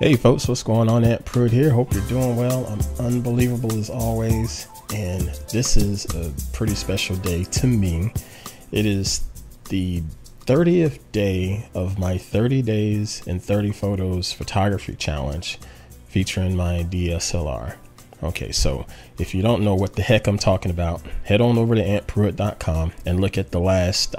Hey folks, what's going on? Pruitt here. Hope you're doing well. I'm unbelievable as always, and this is a pretty special day to me. It is the 30th day of my 30 days and 30 photos photography challenge featuring my DSLR. Okay, so if you don't know what the heck I'm talking about, head on over to antpruitt.com and look at the last,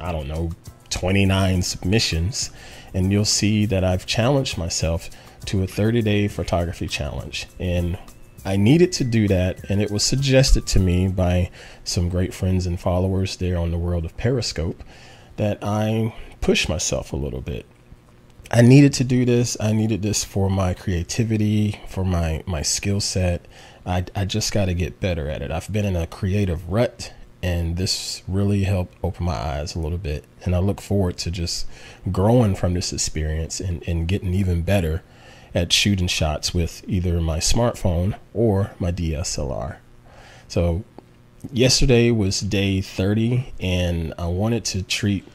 29 submissions, and you'll see that I've challenged myself to a 30-day photography challenge. And I needed to do that, and it was suggested to me by some great friends and followers there on the world of Periscope that I push myself a little bit. I needed to do this. I needed this for my creativity, for my skill set. I just got to get better at it. I've been in a creative rut, and this really helped open my eyes a little bit. And I look forward to just growing from this experience and getting even better at shooting shots with either my smartphone or my DSLR. So yesterday was day 30, and I wanted to treat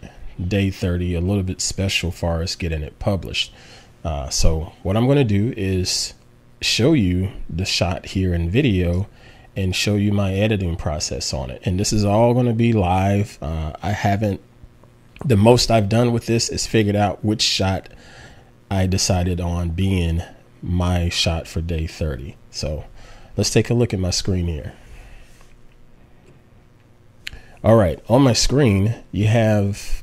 day 30 a little bit special far as getting it published. So what I'm going to do is show you the shot here in video and show you my editing process on it. And this is all going to be live. The most I've done with this is figured out which shot I decided on being my shot for day 30. So let's take a look at my screen here. All right, on my screen, you have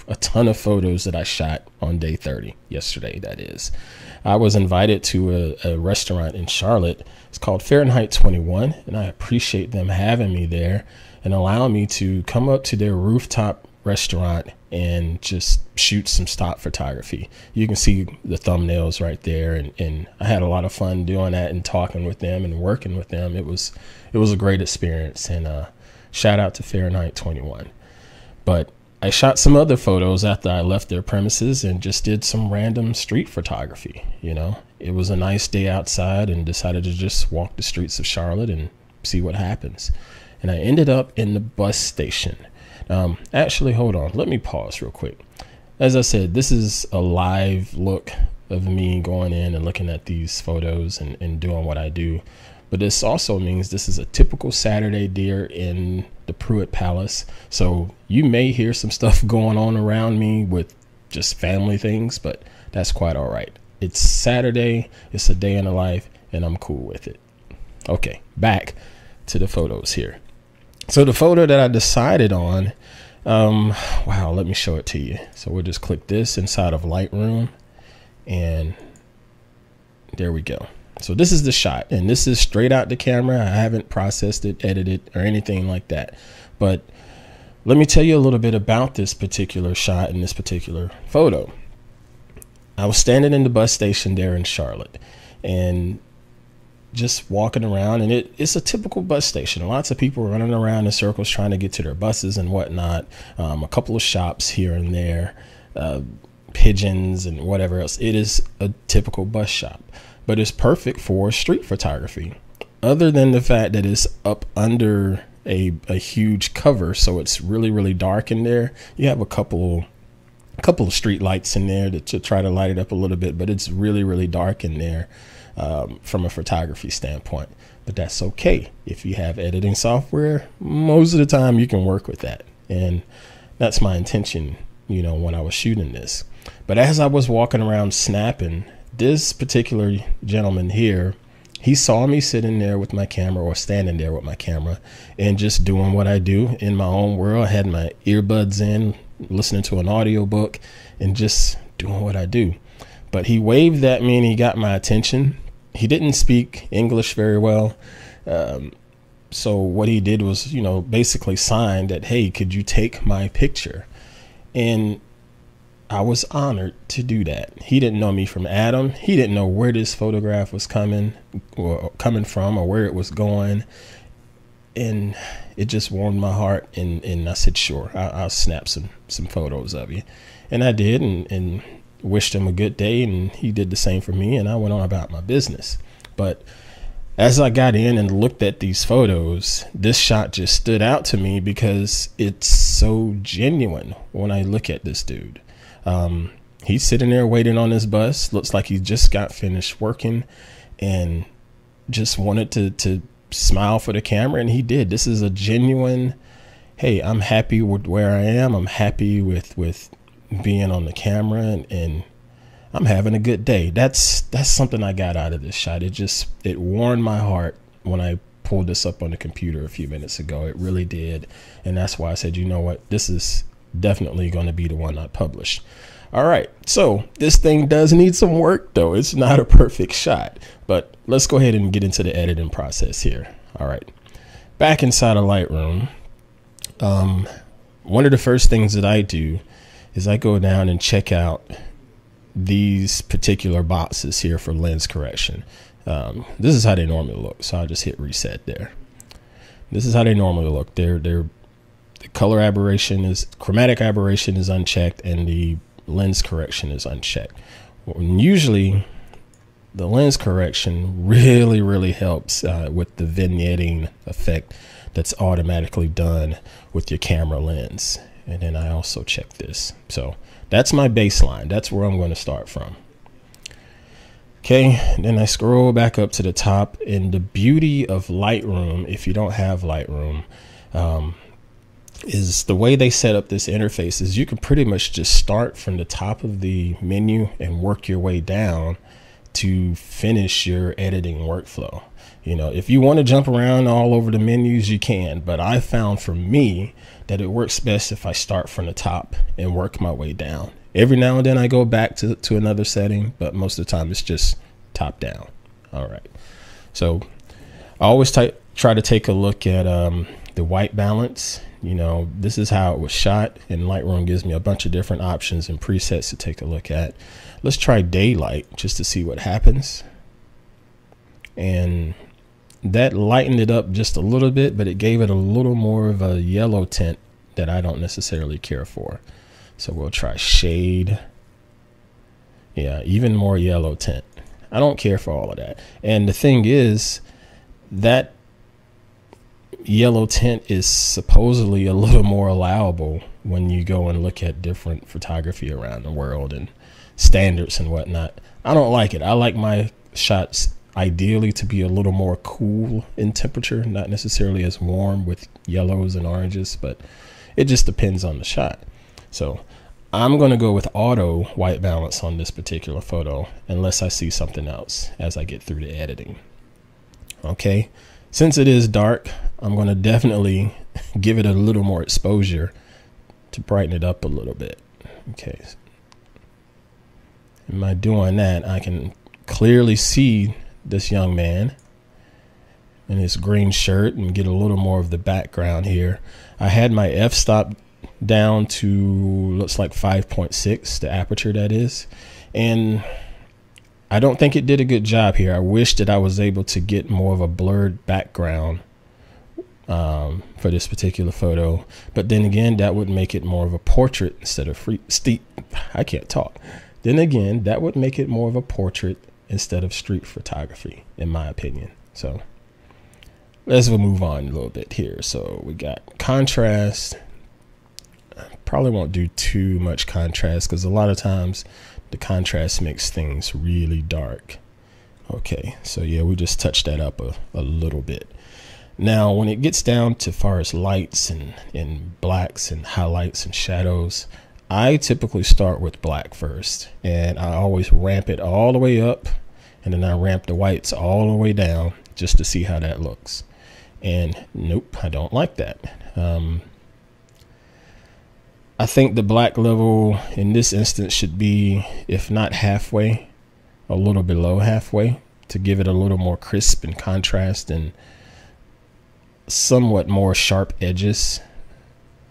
a ton of photos that I shot on day 30, yesterday, that is. I was invited to a restaurant in Charlotte. It's called Fahrenheit 21, and I appreciate them having me there and allowing me to come up to their rooftop restaurant and just shoot some stock photography. You can see the thumbnails right there, and I had a lot of fun doing that and talking with them and working with them. It was a great experience, and shout out to Fahrenheit 21. But I shot some other photos after I left their premises and just did some random street photography. It was a nice day outside and decided to just walk the streets of Charlotte and see what happens. And I ended up in the bus station. Actually, hold on. Let me pause real quick. As I said, this is a live look of me going in and looking at these photos and doing what I do. But this also means this is a typical Saturday there in the Pruitt Palace. So you may hear some stuff going on around me with just family things, but that's quite all right. It's Saturday. It's a day in the life, and I'm cool with it. Okay, back to the photos here. So the photo that I decided on, wow, let me show it to you. So we'll just click this inside of Lightroom, and there we go. So this is the shot, and this is straight out the camera. I haven't processed it, edited, or anything like that. But let me tell you a little bit about this particular shot and this particular photo. I was standing in the bus station there in Charlotte and just walking around, and it's a typical bus station. Lots of people running around in circles trying to get to their buses and whatnot. A couple of shops here and there, pigeons and whatever else. It is a typical bus shop, but it's perfect for street photography, other than the fact that it's up under a huge cover, so it's really, really dark in there. You have a couple of street lights in there to try to light it up a little bit, but it's really, really dark in there from a photography standpoint. But that's okay. If you have editing software, most of the time you can work with that. And that's my intention, when I was shooting this. But as I was walking around snapping, this particular gentleman here, he saw me sitting there with my camera, or standing there with my camera, and just doing what I do in my own world. I had my earbuds in, listening to an audiobook, and just doing what I do. But he waved at me and he got my attention. He didn't speak English very well. So what he did was, basically signed that, hey, could you take my picture? And I was honored to do that. He didn't know me from Adam. He didn't know where this photograph was coming from or where it was going. And it just warmed my heart. And I said, sure, I'll snap some photos of you. And I did, and wished him a good day. And he did the same for me. And I went on about my business. But as I got in and looked at these photos, this shot just stood out to me because it's so genuine when I look at this dude. He's sitting there waiting on his bus. Looks like he just got finished working and just wanted to smile for the camera, and he did. This is a genuine, hey, I'm happy with where I am. I'm happy with being on the camera, and I'm having a good day. That's something I got out of this shot. It warmed my heart when I pulled this up on the computer a few minutes ago. It really did. And that's why I said, you know what, this is definitely going to be the one I publish. All right, so this thing does need some work though. It's not a perfect shot, but let's go ahead and get into the editing process here. All right, back inside of Lightroom, one of the first things that I do is I go down and check out these particular boxes here for lens correction. This is how they normally look, so I'll just hit reset there. This is how they normally look. The color aberration is, chromatic aberration is unchecked, and the lens correction is unchecked. Usually the lens correction really helps with the vignetting effect that's automatically done with your camera lens. And then I also check this. So that's my baseline. That's where I'm going to start from. Okay, then I scroll back up to the top, and the beauty of Lightroom, if you don't have Lightroom, is the way they set up this interface is you can pretty much just start from the top of the menu and work your way down to finish your editing workflow. You know, if you want to jump around all over the menus, you can, but I found for me that it works best if I start from the top and work my way down. Every now and then I go back to another setting, but most of the time it's just top down. All right. So I always try to take a look at the white balance. You know, this is how it was shot, and Lightroom gives me a bunch of different options and presets to take a look at. Let's try daylight just to see what happens. And that lightened it up just a little bit, but it gave it a little more of a yellow tint that I don't necessarily care for. So we'll try shade. Yeah, even more yellow tint. I don't care for all of that. And the thing is that yellow tint is supposedly a little more allowable when you go and look at different photography around the world and standards and whatnot. I don't like it. I like my shots ideally to be a little more cool in temperature, not necessarily as warm with yellows and oranges, but it just depends on the shot. So I'm going to go with auto white balance on this particular photo unless I see something else as I get through the editing. Okay, since it is dark, I'm going to definitely give it a little more exposure to brighten it up a little bit. Okay, and by doing that, I can clearly see this young man in his green shirt and get a little more of the background here. I had my f-stop down to, looks like 5.6, the aperture that is, and I don't think it did a good job here. I wish that I was able to get more of a blurred background for this particular photo, but then again, that would make it more of a portrait instead of I can't talk. Then again, that would make it more of a portrait instead of street photography, in my opinion. So let's move on a little bit here. So we got contrast. Probably won't do too much contrast because a lot of times the contrast makes things really dark. Okay, so yeah, we just touched that up a little bit. Now, when it gets down to far as lights and blacks and highlights and shadows, I typically start with black first, and I always ramp it all the way up, and then I ramp the whites all the way down just to see how that looks. And nope, I don't like that. I think the black level in this instance should be, if not halfway, a little below halfway, to give it a little more crisp and contrast and somewhat more sharp edges,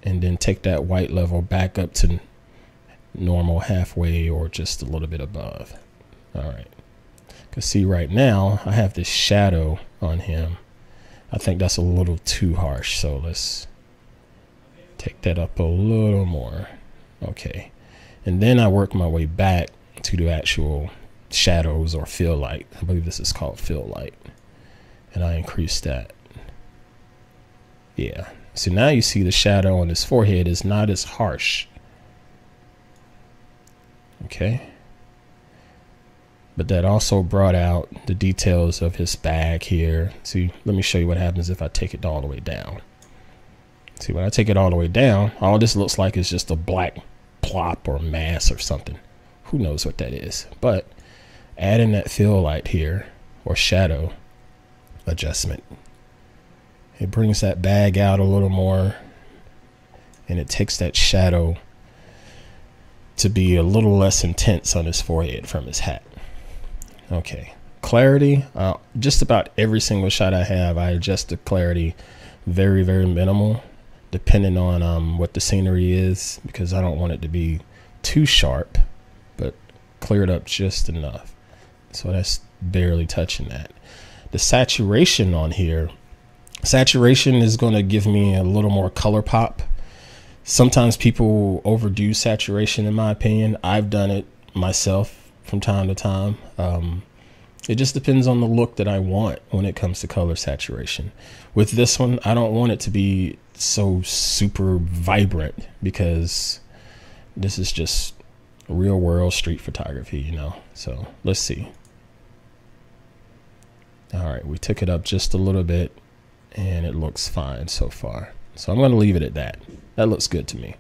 and then take that white level back up to normal halfway or just a little bit above. All right, because see right now I have this shadow on him. I think that's a little too harsh, so let's take that up a little more. Okay, and then I work my way back to the actual shadows or fill light. I believe this is called fill light, and I increase that. Yeah, so now you see the shadow on his forehead is not as harsh. Okay. But that also brought out the details of his bag here. See, let me show you what happens if I take it all the way down. See, when I take it all the way down, all this looks like is just a black plop or mass or something. Who knows what that is? But adding that fill light here, or shadow adjustment, it brings that bag out a little more, and it takes that shadow to be a little less intense on his forehead from his hat. Okay, clarity, just about every single shot I have, I adjust the clarity very, very minimal, depending on what the scenery is, because I don't want it to be too sharp, but cleared up just enough. So that's barely touching that. The saturation on here, saturation is going to give me a little more color pop. Sometimes people overdo saturation, in my opinion. I've done it myself from time to time. It just depends on the look that I want when it comes to color saturation. With this one, I don't want it to be so super vibrant, because this is just real world street photography, you know. So let's see. All right, we took it up just a little bit and it looks fine so far. So I'm going to leave it at that. That looks good to me.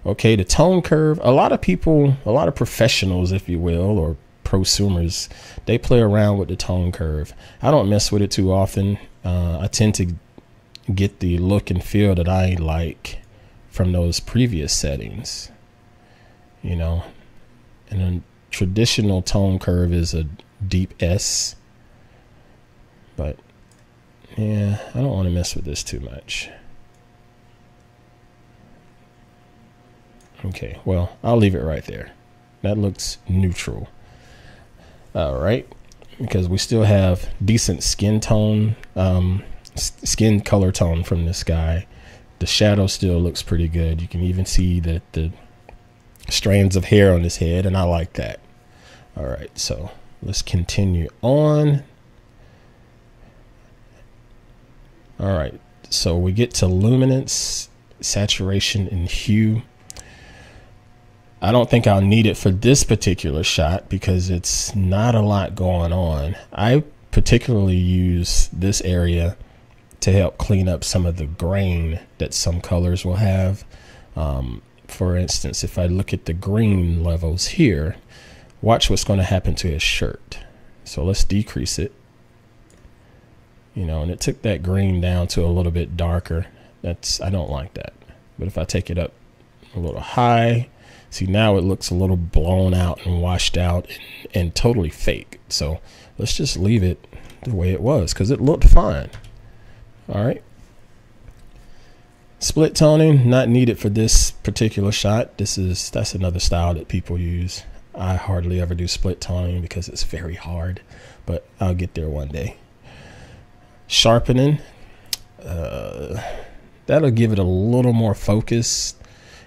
Okay, the tone curve. A lot of people, a lot of professionals, if you will, or prosumers, they play around with the tone curve. I don't mess with it too often. I tend to get the look and feel that I like from those previous settings, you know. And a traditional tone curve is a deep S, but yeah, I don't want to mess with this too much. Okay, well, I'll leave it right there. That looks neutral. All right, because we still have decent skin tone, skin color tone from this guy. The shadow still looks pretty good. You can even see that the strands of hair on his head, and I like that. All right, so let's continue on. All right, so we get to luminance, saturation, and hue. I don't think I'll need it for this particular shot because it's not a lot going on. I particularly use this area to help clean up some of the grain that some colors will have. For instance, if I look at the green levels here, watch what's going to happen to his shirt. So let's decrease it. You know, and it took that green down to a little bit darker. I don't like that. But if I take it up a little high, see, now it looks a little blown out and washed out and totally fake. So let's just leave it the way it was because it looked fine. All right. Split toning, not needed for this particular shot. That's another style that people use. I hardly ever do split toning because it's very hard, but I'll get there one day. Sharpening, that'll give it a little more focus.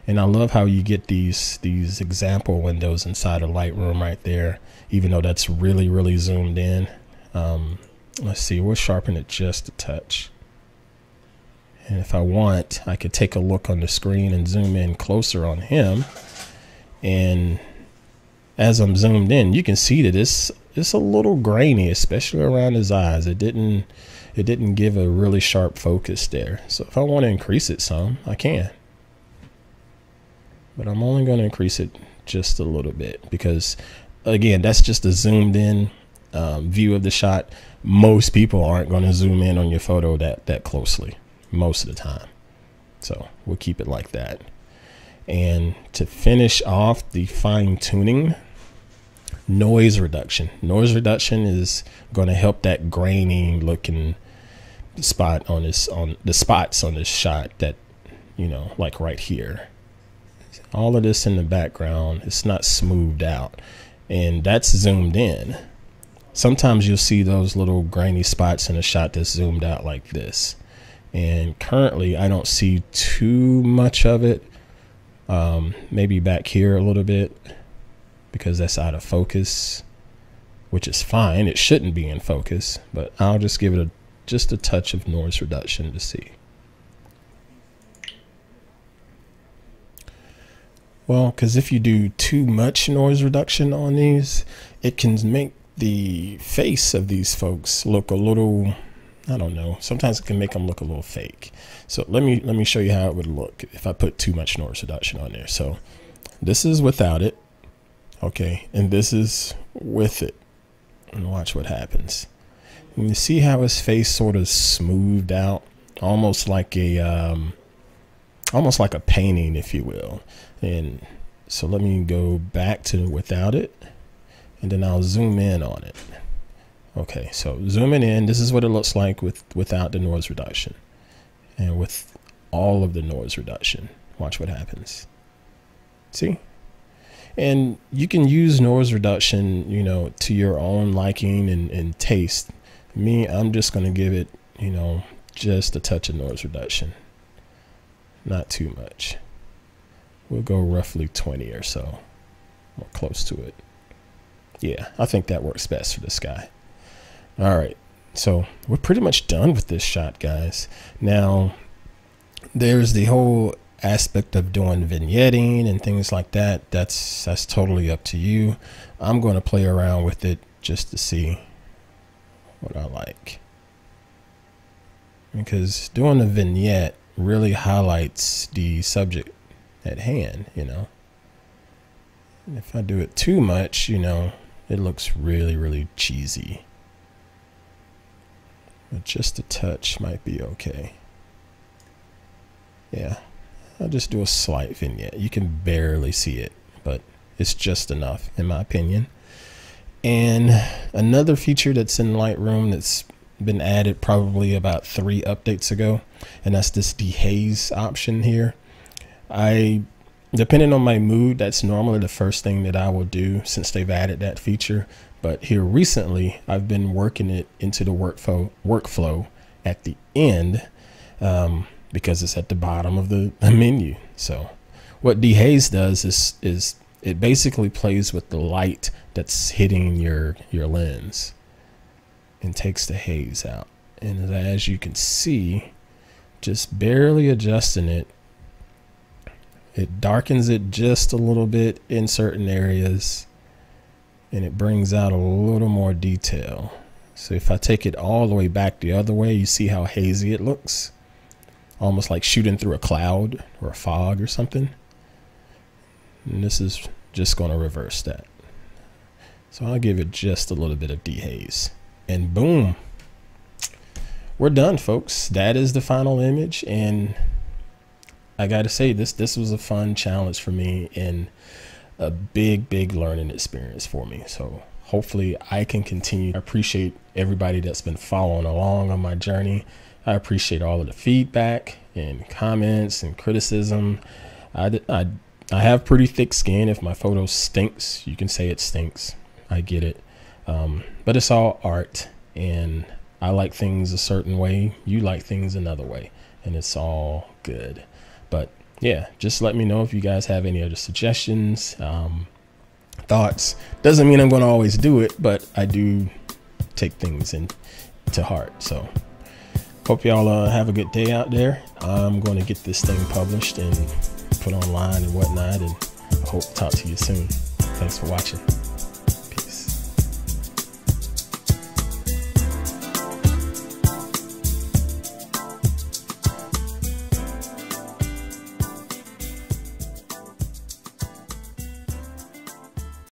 And I love how you get these example windows inside of Lightroom right there, even though that's really, really zoomed in. Let's see, we'll sharpen it just a touch. And if I want, I could take a look on the screen and zoom in closer on him. And as I'm zoomed in, you can see that it's a little grainy, especially around his eyes. It didn't give a really sharp focus there. So if I want to increase it some, I can. But I'm only going to increase it just a little bit because, again, that's just a zoomed in view of the shot. Most people aren't going to zoom in on your photo that closely most of the time. So we'll keep it like that. And to finish off the fine tuning, noise reduction. Noise reduction is going to help that grainy looking spot on the spots on this shot that, you know, like right here. All of this in the background, it's not smoothed out, and that's zoomed in. Sometimes you'll see those little grainy spots in a shot that's zoomed out like this. And currently I don't see too much of it. Maybe back here a little bit because that's out of focus, which is fine. It shouldn't be in focus, but I'll just give it just a touch of noise reduction to see. Well, because if you do too much noise reduction on these, it can make the face of these folks look a little, I don't know, sometimes it can make them look a little fake. So let me show you how it would look if I put too much noise reduction on there. So this is without it, okay, and this is with it, and watch what happens. And you see how his face sort of smoothed out, almost like a painting, if you will. And so let me go back to without it, and then I'll zoom in on it. Okay, so zooming in, this is what it looks like without the noise reduction, and with all of the noise reduction. Watch what happens. See? And you can use noise reduction, you know, to your own liking and taste. Me, I'm just going to give it, you know, just a touch of noise reduction. Not too much. We'll go roughly 20 or so, or close to it. Yeah, I think that works best for this guy. All right, so we're pretty much done with this shot, guys. Now, there's the whole aspect of doing vignetting and things like that. That's totally up to you. I'm going to play around with it just to see what I like, because doing a vignette really highlights the subject at hand, you know. And if I do it too much, you know, it looks really, really cheesy. But just a touch might be okay. Yeah, I'll just do a slight vignette. You can barely see it, but it's just enough, in my opinion. And another feature that's in Lightroom that's been added probably about 3 updates ago, and that's this dehaze option here. Depending on my mood, that's normally the first thing that I will do since they've added that feature. But here recently, I've been working it into the workflow at the end, because it's at the bottom of the menu. So what dehaze does is it basically plays with the light that's hitting your lens and takes the haze out. And as you can see, just barely adjusting it, it darkens it just a little bit in certain areas, and it brings out a little more detail. So if I take it all the way back the other way, you see how hazy it looks, almost like shooting through a cloud or a fog or something. And this is just going to reverse that. So I'll give it just a little bit of dehaze, and boom, we're done, folks. That is the final image. And I gotta say, this was a fun challenge for me and a big learning experience for me. So hopefully I can continue. I appreciate everybody that's been following along on my journey. I appreciate all of the feedback and comments and criticism. I have pretty thick skin. If my photo stinks, you can say it stinks. I get it. But it's all art, and I like things a certain way. You like things another way, and it's all good. But yeah, just let me know if you guys have any other suggestions, thoughts. Doesn't mean I'm going to always do it, but I do take things into heart. So hope y'all have a good day out there. I'm going to get this thing published and put online and whatnot, and I hope to talk to you soon. Thanks for watching.